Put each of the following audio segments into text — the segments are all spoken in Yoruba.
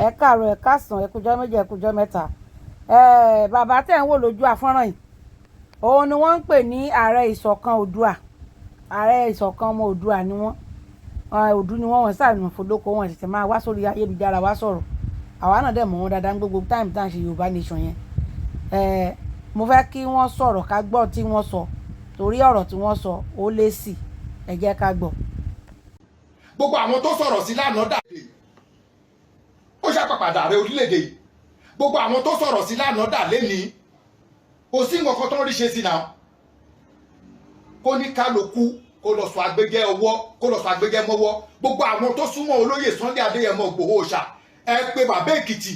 ẹ káàárọ̀ ẹ káàsán ẹ kújọ́ méjì ẹ kújọ́ mẹ́ta. Bàbá tẹ̀ ń wò lójú àfọ́nrán yìí òun ni wọ́n ń pè ní ààrẹ ìṣọ̀kan Oòduà. Ààrẹ ìṣọ̀kan ọmọ Oòduà ni wọ́n. Òdu ni wọ́n sàánú fòlókò wọn ṣẹ̀ṣẹ̀ máa wá sórí ayélujára wá sọ̀rọ̀. Àwa náà dẹ̀ mọ̀ wọn dáadáa gbogbo táìmù tá à ń ṣe Yorùbá nation yẹn. Mo fẹ́ kí wọ́n sọ̀rọ̀ ká gbọ́ tí wọ́n sọ torí ọ̀rọ̀ tí wọ́n sọ ó lé sí ẹ jẹ́ ká gbọ́. Gbogbo àwọn tó sọ̀rọ̀ sí lánàá dàdé ó ṣàpàpàdà ààrẹ orílẹ̀-èdè yìí. Gbogbo àwọn tó sọ̀rọ̀ sí lánàá dà lẹ́ni kò sí nǹkan kan tó ń rí ṣe sí náà. Kó ní kálukú kó lọ sọ agbẹ́gẹ́ ọwọ́ kó lọ sọ agbẹ́gẹ́ mọ́wọ́. Gbogbo àwọn tó súnmọ́ olóyè Sunday Adéyẹmọ Ìgbòho Òòṣà ẹ pé bàbá Èkìtì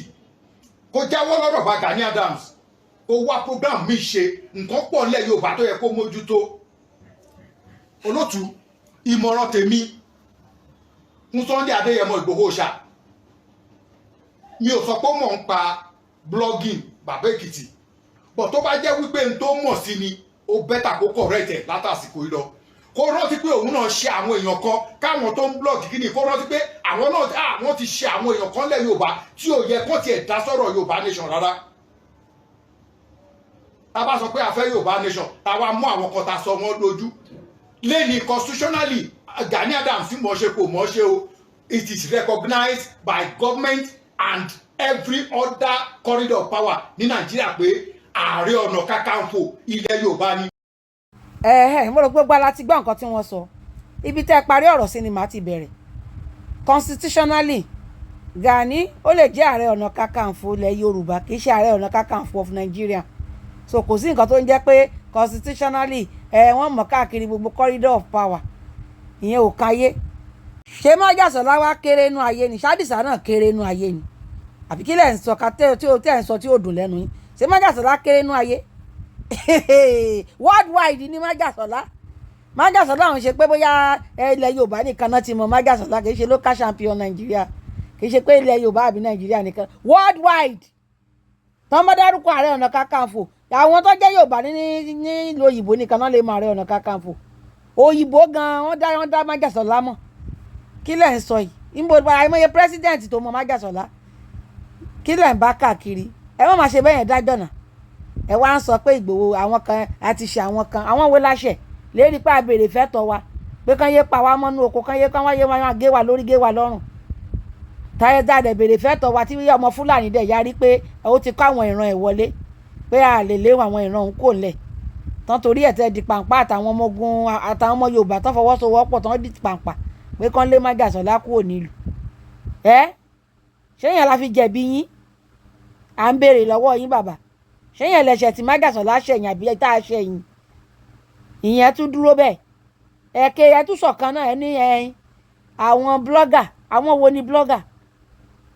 kó jáwọ́ lọ́rọ̀ bá Gani Adams kó wá program mi ṣe nǹkan pọ̀ nílẹ̀ Yorùbá tó yẹ kó mójútó. Olótùú ìmọ̀ràn tèmi fún Sunday Adéyẹmọ Ìgbòho Òòṣà mi ò sọ pé mọ̀ ń pa blogging bàbá Èkìtì bọ̀ tó bá jẹ́ wípé n tó mọ̀ sí ni ó bẹ́tà kó correct ẹ̀ látàsìkò yìí lọ. Kó rántí pé òun náà ṣe àwọn èèyàn kan káwọn tó ń blog kíni kó rántí pé àwọn náà àwọn ti ṣe àwọn èèyàn kan lẹ̀ Yorùbá tí ò yẹ kó tiẹ̀ dá sọ̀rọ̀ Yorùbá nation rárá. Ta bá sọ pé a fẹ́ Yorùbá nation ta wá mú àwọn kan ta sọ wọ́n lójú lẹ́ni constitutionally Gani Adams mọ̀ ṣe kò mọ̀ ṣe o it is recognized by government and every other corridor of power ní Nàìjíríà pé Ààrẹ Ọ̀nà Kakanfò ilẹ̀ Yorùbá ni. Mo rò pé gbọ́ láti gbọ́ nǹkan tí wọ́n sọ ibi tẹ́ parí ọ̀rọ̀ sí ni màá ti bẹ̀rẹ̀. Constitutionally Gani ó lè jẹ́ Ààrẹ Ọ̀nà Kakanfò ilẹ̀ Yorùbá kì í ṣe Ààrẹ Ọ̀nà Kakanfò of Nigeria. So kò sí nǹkan tó ń jẹ́ pé constitutionally wọ́n mọ̀ káàkiri gbogbo corridor of power ìyẹn ò káyé. Ṣé Májàsọ́lá wá kéré inú ayé ni Ṣádìsá náà kéré inú ayé ni àbí kí lẹ̀ ń sọ tí ẹ̀ ń sọ tí ò dùn lẹ́nu yín. Ṣé Májàsọ́lá kéré inú ayé worldwide ni Májàsọ́lá òun ṣe pé bóyá ilẹ̀ Yorùbá nìkan náà ti mọ Májàsọ́lá kì í ṣe local champion Nàìjíríà kì í ṣe pé ilẹ̀ Yorùbá àbí Nàìjíríà nìkan worldwide tán bá dárúkọ Ààrẹ Ọ̀nà Kakanfò àwọn tó jẹ́ Yorùbá ní ìlú òyìnbó nìkan náà lè mọ Ààrẹ Ọ̀nà Kakanfò òyìnbó gan wọ́n dá Májàsọ́lá mọ̀ kí lẹ̀ ń sọ yìí níbo àìmọye president tó mọ Májàsọ́lá kí lẹ̀ ń bá káàkiri ẹ má máa ṣe bẹ́yẹn dájọ́ náà ẹ wá ń sọ pé Ìgbòho àwọn kan àti ṣe àwọn kan àwọn wo láṣẹ lérí pé àbèrè fẹ́ tọ́ wa pé kán yé pa wá mọ́nú oko kán yé wá gé wa lórí gé wa lọ́rùn táyé dáadẹ̀ bèrè fẹ́ tọ́ wa tí ọmọ Fúlàní dẹ̀ yarí pé ó ti kọ́ àwọn ìran ẹ̀ wọlé pé a lè lé àwọn ìran òun kò lẹ̀ tán torí ẹ̀ tẹ́ di pàǹpá àtàwọn ọmọ ogun àtàwọn ọmọ Yorùbá tán fọwọ́sowọ́pọ̀ tán di pàǹpá pé kán lé Májàsọ́lá kúrò nílùú ṣé yẹn la fi jẹ̀bi yín à ń béèrè lọ́wọ́ yín bàbá ṣé yẹn lẹ̀ṣẹ̀ tí Májàsọ́lá ṣẹ̀yìn àbí tá a ṣẹ̀yìn ìyẹn tún dúró bẹ́ẹ̀ ẹ tún sọ̀kan náà ẹ ní àwọn blogger àwọn wo ni blogger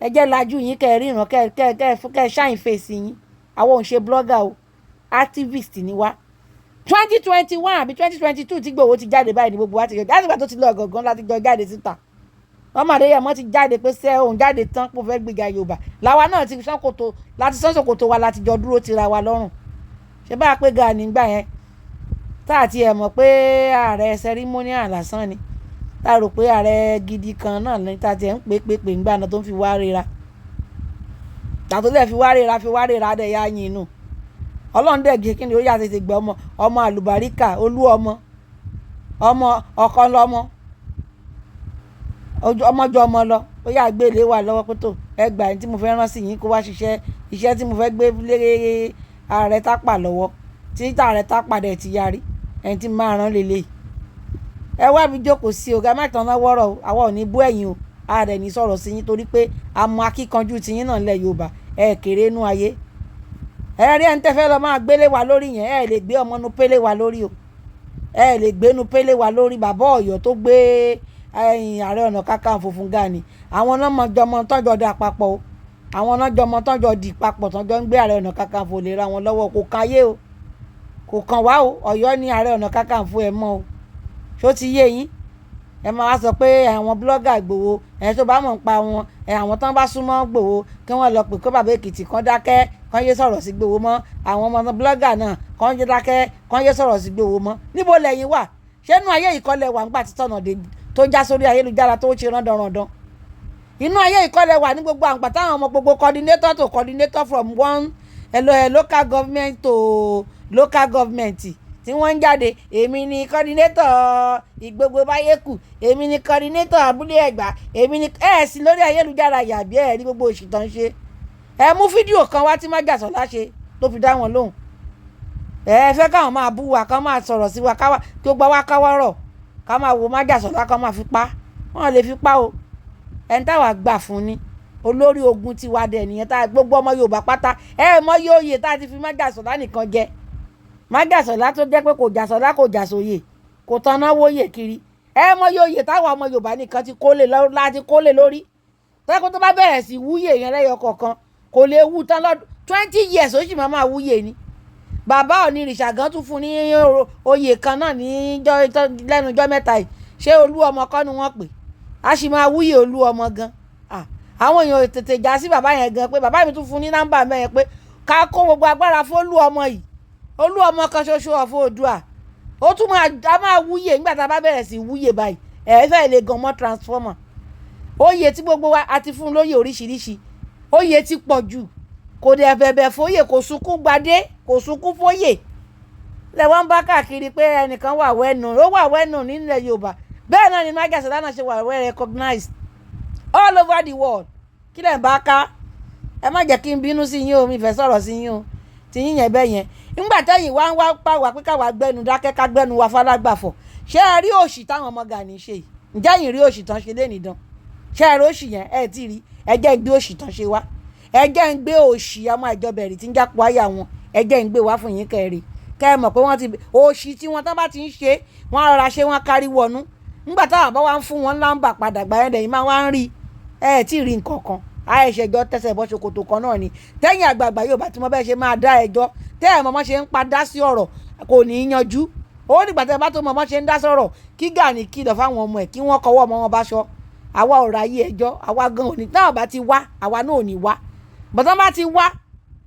ẹ jẹ́ lajú yín kẹ́ ẹ ríran kẹ́ ẹ ṣáìn fèsì yín àwọn ò ń ṣe blogger o activist ni wá 2021 àbí 2022 tí Ìgbòho ti jáde báyìí ní gbogbo wa ti yọ láti ìgbà tó ti lọ ọ̀gọ̀ngàn láti jọ jáde síta wọ́n máa déyẹ̀ mọ́ ti jáde pé ṣé òun jáde tán kó fẹ́ gbéga Yorùbá làwa náà ti sán kòtò láti sán ṣòkòtò wa láti jọ dúró tira wa lọ́rùn ṣé bá a pé Gani nígbà yẹn tá àti ẹ̀ mọ̀ pé ààrẹ ceremonial lásán ni tá a rò pé ààrẹ gidi kan náà ní tá a ti ẹ̀ ń pè ńgbà náà tó ń fi wá ríra tàtó lẹ́ẹ̀ fi wá ríra dẹ̀ yá yín inú Ọlọ́run dẹ̀ gé kí ni ó yà tètè gbẹ ọmọ àlùbáríkà Olúọmọ ọmọ ọkàn lọ́mọ ọmọjọ ọmọ lọ ó yà gbélé wà lọ́wọ́ pé tó ẹgbàá ẹni tí mo fẹ́ rán sí yín kó wá ṣiṣẹ́ iṣẹ́ tí mo fẹ́ gbé lé ààrẹ Tápà lọ́wọ́ tí ààrẹ Tápà dẹ̀ ti yarí ẹni tí máa rán lélẹ̀ ẹ wá mi jókòó sí ọ̀gá mẹ́tàn náà wọ́rọ̀ o àwa ò ní bú ẹ̀yìn o ààrẹ ní sọ̀rọ̀ sí yín torí pé àmọ́ akíkanjú ti yín náà lẹ̀ Yorùbá ẹ kéré inú ayé ẹ rí ẹni tẹ́ fẹ́ lọ máa gbélé wa lórí yẹn ẹ lè gbé ọmọ nu pélé wa lórí o ẹ lè gbé nu pélé wa lórí bàbá Ọ̀yọ́ tó gbé Ààrẹ Ọ̀nà Kakanfò fún Gani àwọn náà mọ jọmọ tọ́jọ́ dà papọ̀ o àwọn náà jọmọ tọ́jọ́ dì papọ̀ tọ́jọ́ ń gbé Ààrẹ Ọ̀nà Kakanfò lè ra wọn lọ́wọ́ kò káyé o kò kàn wá o Ọ̀yọ́ ní Ààrẹ Ọ̀nà Kakanfò ẹ̀ mọ́ o ṣó ti yé yín ẹ máa wá sọ pé àwọn blogger Ìgbòho tó bá mọ̀ ń pa wọn àwọn tán bá súnmọ́ Ìgbòho kí wọ́n lọ pè kó bàbá Èkìtì kan dákẹ́ kan yé sọ̀rọ̀ sí Ìgbòho mọ́ àwọn ọmọ blogger náà kan yé dákẹ́ kan yé sọ̀rọ̀ sí Ìgbòho mọ́ níbo lẹ́yìn wà ṣé inú ayé ìkọlẹ̀ wà ńgbà tí tọ̀nà dé tó já sórí ayélujára tó ṣe rándanrandan inú ayé ìkọlẹ̀ wà ní gbogbo àǹpà táwọn ọmọ gbogbo coordinator to coordinator from one local government to local government tí wọ́n ń jáde èmi ni coordinator Ìgbogbo báyékù èmi ni coordinator Abúlé Ẹ̀gbá èmi ni sí lórí ayélujára yàbí ẹ̀ ní gbogbo òṣì tán ṣe ẹ mú fídíò kan wá tí májàsọ́lá ṣe tó fi dá wọn lóhùn ẹ fẹ́ káwọn máa bú wa ká máa sọ̀rọ̀ sí wa káwá kí ó gbá wá káwọ́rọ̀ ká máa wo májàsọ́lá ká máa fi pa wọ́n lè fi pa o ẹni táwa gbà fún ni olórí ogun ti wá dẹ nìyẹn tá gbogbo ọmọ Yorùbá pátá mọ yóò yè tá a ti fi májàsọ́lá nìkan jẹ májàsọ́lá tó jẹ́ pé kò jàsọ́lá kò jàsòyè kò tanná wóyè kiri mọ yóò yè táwa ọmọ Yorùbá nìkan ti kólé lórí tẹ́kọ̀ tó bá bẹ̀rẹ̀ sí wúyè yẹn lẹ́yọ kọ̀ọ̀kan kò lè wú tán lọ́dún 20 years ó sì máa wúyè ni bàbá onírìṣà gan tún fún ní oyè kan náà lẹ́nu ọjọ́ mẹ́ta yìí ṣé Olúọmọ kọ́ ni wọ́n pè á sì máa wúyè Olúọmọ gan àwọn èèyàn tètè já sí bàbá yẹn gan pé bàbá mi tún fún ní nọ́mbà mẹ́yẹn pé ká kó gbogbo agbára fún Olúọmọ yìí Olúọmọ kan ṣoṣo ọ̀fọ̀ Oòduà ó tún máa wúyè nígbà tá a bá bẹ̀rẹ̀ sí wúyè báyìí fẹ́ lè gan mọ́ transformer oyè tí gbogbo wa àti fún lóyè oríṣiríṣi oyè ti pọ̀ jù kò dẹ̀ bẹ̀bẹ̀ fóyè kò sunkún gbadé kò sunkún fóyè lẹ́wọ́n ń bá káàkiri pé ẹnìkan wà wẹ́nu ó wà wẹ́nu nílẹ̀ Yorùbá bẹ́ẹ̀ náà ni májàsọ́lá náà ṣe wà well recognized all over the world kí lẹ̀ ń bá ká ẹ má jẹ́ kí n bínú sí yín o mi fẹ́ sọ̀rọ̀ sí yín o ti yín yẹn bẹ́ẹ̀ yẹn nígbà tẹ́yìn wá ń wá pàwọ́ pé káwa gbẹnu dákẹ́ ká gbẹnu wa fálágbàfọ̀ ṣé ẹ rí òṣì táwọn ọmọ Gani ṣe yìí ǹjẹ́ yìí rí òṣì tán ṣe lé nìdán ṣé ẹ rí òṣì yẹn ẹ ti rí ẹ jẹ́ ń gbé òṣì tán ṣe wá ẹ jẹ́ ń gbé òṣì ọmọ ìjọbẹ̀rì tí ń jápọ̀ àyà wọn ẹ jẹ́ ń gbé wá fún yín kẹrì kẹ́ ẹ mọ̀ pé wọ́n ti òṣì tí wọ́n tán bá ti ń ṣe wọ́n rọra ṣe wọ́n kárí wọnú nígbà táwọn bá wá ń fún wọn láǹbà padà gbà yẹn lẹ́yìn máa wá ń rí ẹ tí ì rí nǹkan kan àìṣẹjọ tẹsẹ̀ bọ́ ṣòkòtò kan náà ni tẹ́yìn àgbààgbà Yorùbá tí mo bẹ́ẹ̀ ṣe máa dá ẹjọ́ tẹ́ ẹ̀ mọ̀mọ́ ṣe ń padà sí ọ̀rọ̀ kò ní í yanjú ó nígbà tẹ́ bá tó mọ̀mọ́ ṣe ń dá sọ̀rọ̀ kí Gani kìlọ̀ fáwọn ọmọ ẹ̀ kí wọ́n kọwọ́ ọmọ wọn bá ṣọ àwa ò ráyè ẹjọ́ àwa gan òní táwọn bá ti wá àwa náà ò ní wá bọ́tán bá ti wá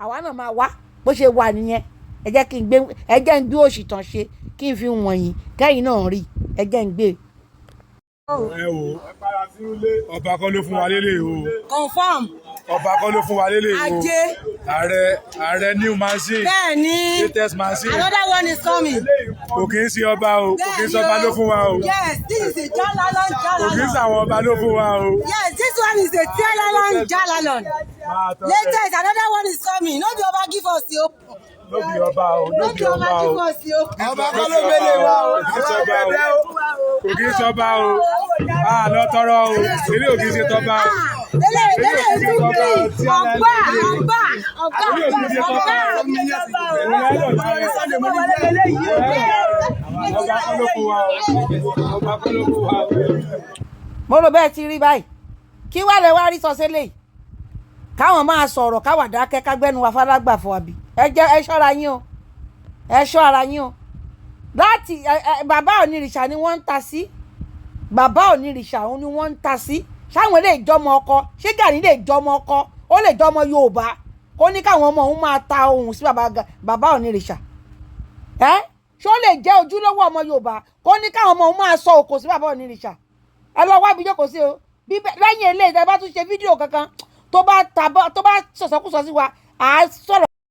àwa náà máa wá bó ṣe wà nìyẹn ẹ jẹ́ ń gbé òṣì tán ṣe kí n fi wọ̀nyí kẹ́yìn náà rí ẹ jẹ́ ń gbé. ẹ wò ọba kọ́ ló fún wa lélẹ̀ o. confam. ọba kọ́ ló fún wa lélẹ̀ o. ajé. ààrẹ new machine. bẹ́ẹ̀ni latest machine. another one is coming. kò kì í ṣe ọba o kò kì í ṣe ọba ló fún wa o. yes this is a jalalon. kò kì í ṣe àwọn ọba ló fún wa o. yes this one is a jalalon. latest another one is coming no be ọba give us o. no be ọba o no be ọba o. ọba kọ́ ló gbélé wa o. kò kì í ṣe ọba o lọ tọrọ o ilé ò kì í ṣe tọba o. eléyìí tún bí ọba. mo rò bẹ́ẹ̀ ti rí báyìí kí wàá lè wá rí sọ sílẹ̀ káwọn máa sọ̀rọ̀ káwà dákẹ́ kágbẹ́nu wa fálágbàfọ̀ àbí ẹ ṣọ́ra yín o ẹ ṣọ́ ara yín o láti bàbá onírìṣà ni wọ́n ń ta sí bàbá onírìṣà òun ni wọ́n ń ta sí ṣáwọn lè jọmọ ọkọ ṣé Gani lè jọmọ ọkọ ó lè jọmọ Yorùbá kó ní káwọn ọmọ òun máa ta ohun sí bàbá onírìṣà ṣó lè jẹ́ ojúlówó ọmọ Yorùbá kó ní káwọn ọmọ òun máa sọ òkò sí bàbá onírìṣà ẹ lọ wá ibi jókòó sí o lẹ́yìn eléyìí tẹ́ bá tún ṣe fídíò kankan tó bá sọ̀sọ́kùsọ sí wa à á sọ̀rọ̀